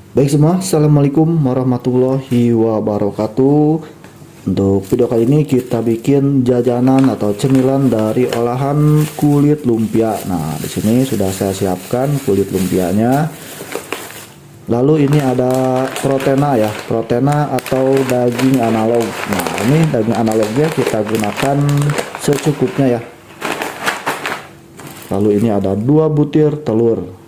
Baik semua, Assalamualaikum warahmatullahi wabarakatuh. Untuk video kali ini kita bikin jajanan atau cemilan dari olahan kulit lumpia. Nah, di sini sudah saya siapkan kulit lumpianya. Lalu ini ada protena ya, protena atau daging analog. Nah, ini daging analognya kita gunakan secukupnya ya. Lalu ini ada 2 butir telur.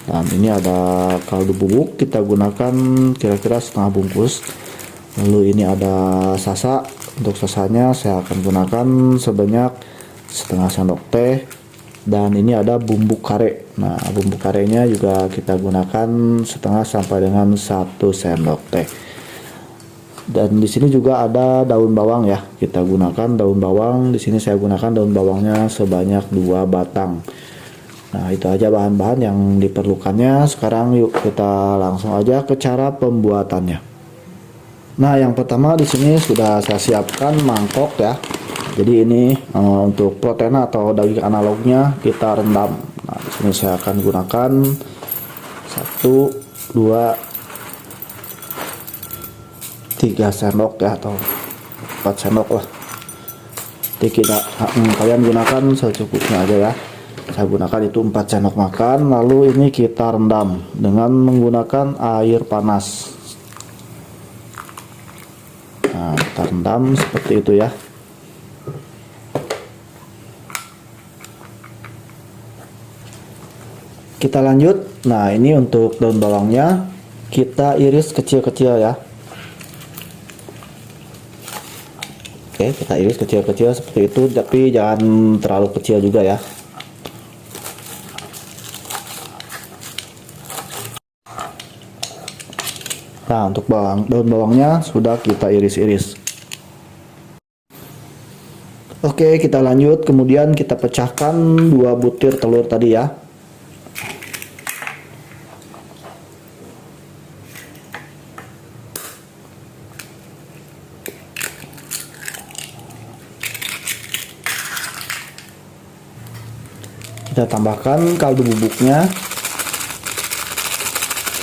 Dan ini ada kaldu bubuk, kita gunakan kira-kira setengah bungkus. Lalu ini ada sasa. Untuk sasanya saya akan gunakan sebanyak setengah sendok teh. Dan ini ada bumbu kare. Nah, bumbu karenya juga kita gunakan setengah sampai dengan 1 sendok teh. Dan di sini juga ada daun bawang ya. Kita gunakan daun bawang. Di sini saya gunakan daun bawangnya sebanyak 2 batang. Nah, itu aja bahan-bahan yang diperlukannya. Sekarang yuk kita langsung aja ke cara pembuatannya. Nah, yang pertama di sini sudah saya siapkan mangkok ya. Jadi ini untuk protena atau daging analognya kita rendam. Nah, di sini saya akan gunakan 1, 2, 3 sendok ya, atau 4 sendok lah. Jadi kalian gunakan secukupnya aja ya. Saya gunakan itu 4 sendok makan. Lalu ini kita rendam dengan menggunakan air panas. Nah, kita rendam seperti itu ya. Kita lanjut. Nah, ini untuk daun bawangnya kita iris kecil-kecil ya. Oke, kita iris kecil-kecil seperti itu, tapi jangan terlalu kecil juga ya. Nah, untuk daun bawangnya sudah kita iris-iris. Oke, kita lanjut. Kemudian kita pecahkan 2 butir telur tadi ya. Kita tambahkan kaldu bubuknya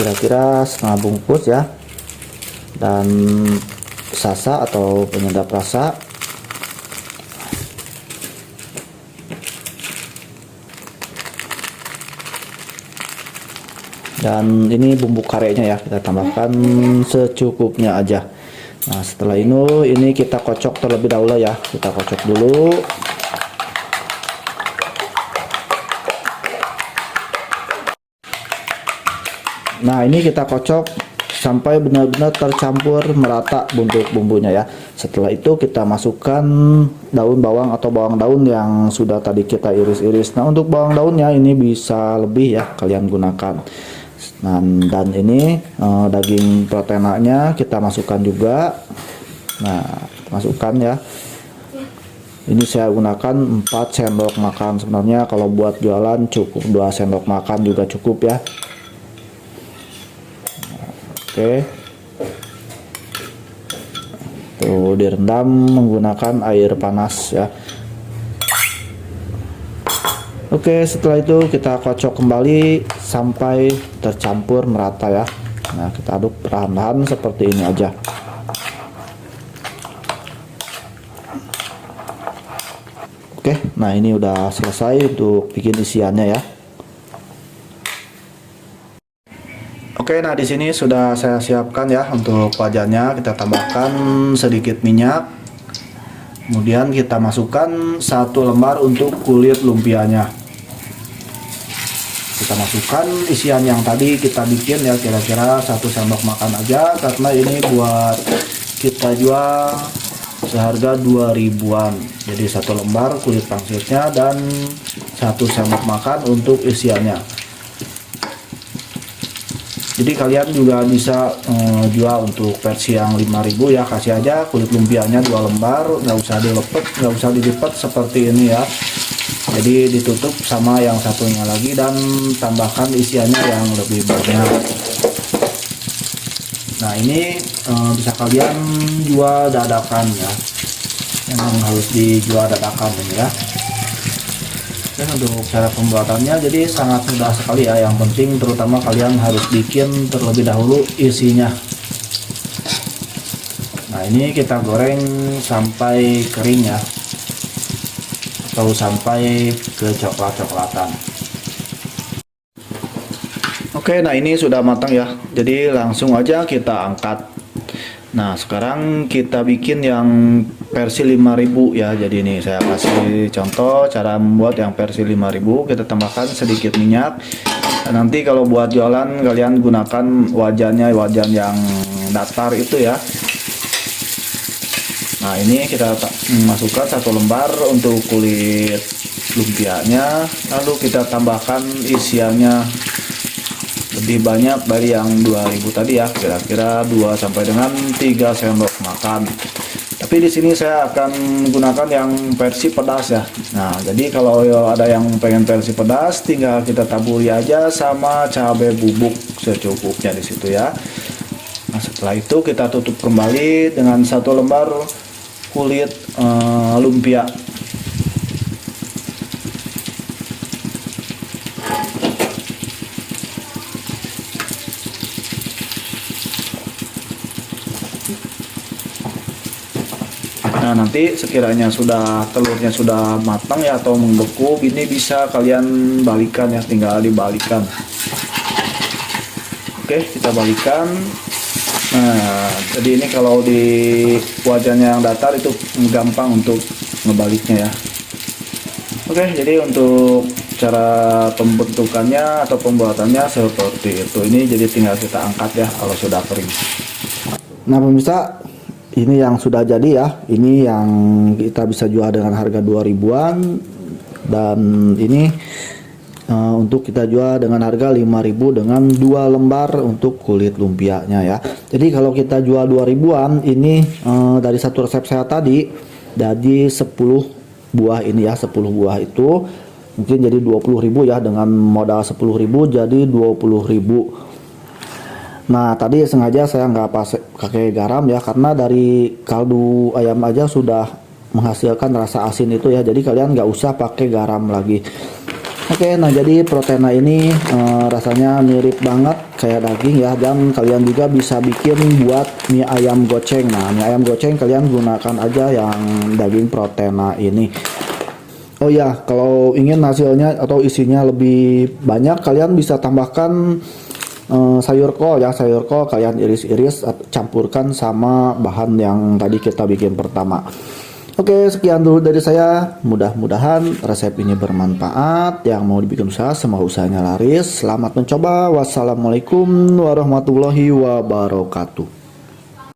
kira-kira setengah bungkus ya, dan sasa atau penyedap rasa. Dan ini bumbu karenya ya, kita tambahkan secukupnya aja. Nah, setelah ini kita kocok terlebih dahulu ya. Kita kocok dulu. Nah, ini kita kocok sampai benar-benar tercampur merata untuk bumbunya ya. Setelah itu kita masukkan daun bawang atau bawang daun yang sudah tadi kita iris-iris. Nah, untuk bawang daunnya ini bisa lebih ya kalian gunakan. Nah, dan ini daging protenanya kita masukkan juga. Nah, masukkan ya. Ini saya gunakan 4 sendok makan. Sebenarnya kalau buat jualan cukup 2 sendok makan juga cukup ya. Oke, tuh direndam menggunakan air panas ya. Oke, setelah itu kita kocok kembali sampai tercampur merata ya. Nah, kita aduk perlahan-lahan seperti ini aja. Oke, nah ini udah selesai untuk bikin isiannya ya. Oke, nah di sini sudah saya siapkan ya untuk wajannya. Kita tambahkan sedikit minyak. Kemudian kita masukkan 1 lembar untuk kulit lumpianya. Kita masukkan isian yang tadi kita bikin ya, kira-kira 1 sendok makan aja, karena ini buat kita jual seharga 2.000-an. Jadi 1 lembar kulit pangsitnya dan 1 sendok makan untuk isiannya. Jadi kalian juga bisa jual untuk versi yang 5.000 ya. Kasih aja kulit lumpianya 2 lembar, nggak usah dilepet, nggak usah dilipat seperti ini ya. Jadi ditutup sama yang satunya lagi dan tambahkan isiannya yang lebih banyak. Nah, ini bisa kalian jual dadakan ya. Memang harus dijual dadakan ini ya. Oke, untuk cara pembuatannya jadi sangat mudah sekali ya. Yang penting terutama kalian harus bikin terlebih dahulu isinya. Nah, ini kita goreng sampai kering ya, atau sampai ke coklat-coklatan. Oke, nah ini sudah matang ya, jadi langsung aja kita angkat. Nah, sekarang kita bikin yang versi 5000 ya. Jadi ini saya kasih contoh cara membuat yang versi 5000. Kita tambahkan sedikit minyak. Dan nanti kalau buat jualan kalian gunakan wajannya, wajan yang datar itu ya. Nah, ini kita masukkan 1 lembar untuk kulit lumpianya. Lalu kita tambahkan isiannya lebih banyak dari yang 2000 tadi ya, kira-kira 2 sampai dengan 3 sendok makan. Tapi di sini saya akan gunakan yang versi pedas ya. Nah, jadi kalau ada yang pengen versi pedas, tinggal kita taburi aja sama cabai bubuk secukupnya di situ ya. Nah, setelah itu kita tutup kembali dengan 1 lembar kulit lumpia. Nah, nanti sekiranya telurnya sudah matang ya atau membeku, ini bisa kalian balikan ya, tinggal dibalikan. Oke, kita balikan. Nah, jadi ini kalau di wajannya yang datar itu gampang untuk ngebaliknya ya. Oke, jadi untuk cara pembentukannya atau pembuatannya seperti itu. Ini jadi tinggal kita angkat ya kalau sudah kering. Nah, pemirsa, ini yang sudah jadi ya. Ini yang kita bisa jual dengan harga 2000-an, dan ini untuk kita jual dengan harga 5000 dengan 2 lembar untuk kulit lumpianya ya. Jadi kalau kita jual 2000-an, ini dari satu resep saya tadi jadi 10 buah ini ya. 10 buah itu mungkin jadi 20.000 ya, dengan modal 10.000 jadi 20.000. Nah, tadi sengaja saya nggak pakai garam ya, karena dari kaldu ayam aja sudah menghasilkan rasa asin itu ya, jadi kalian nggak usah pakai garam lagi. Oke, nah jadi proteina ini rasanya mirip banget kayak daging ya, dan kalian juga bisa bikin buat mie ayam goceng. Nah, mie ayam goceng kalian gunakan aja yang daging proteina ini. Oh ya, kalau ingin hasilnya atau isinya lebih banyak, kalian bisa tambahkan sayur kol ya. Sayur kol kalian iris-iris, campurkan sama bahan yang tadi kita bikin pertama. Oke, sekian dulu dari saya. Mudah-mudahan resep ini bermanfaat. Yang mau dibikin usaha, semoga usahanya laris. Selamat mencoba. Wassalamualaikum warahmatullahi wabarakatuh.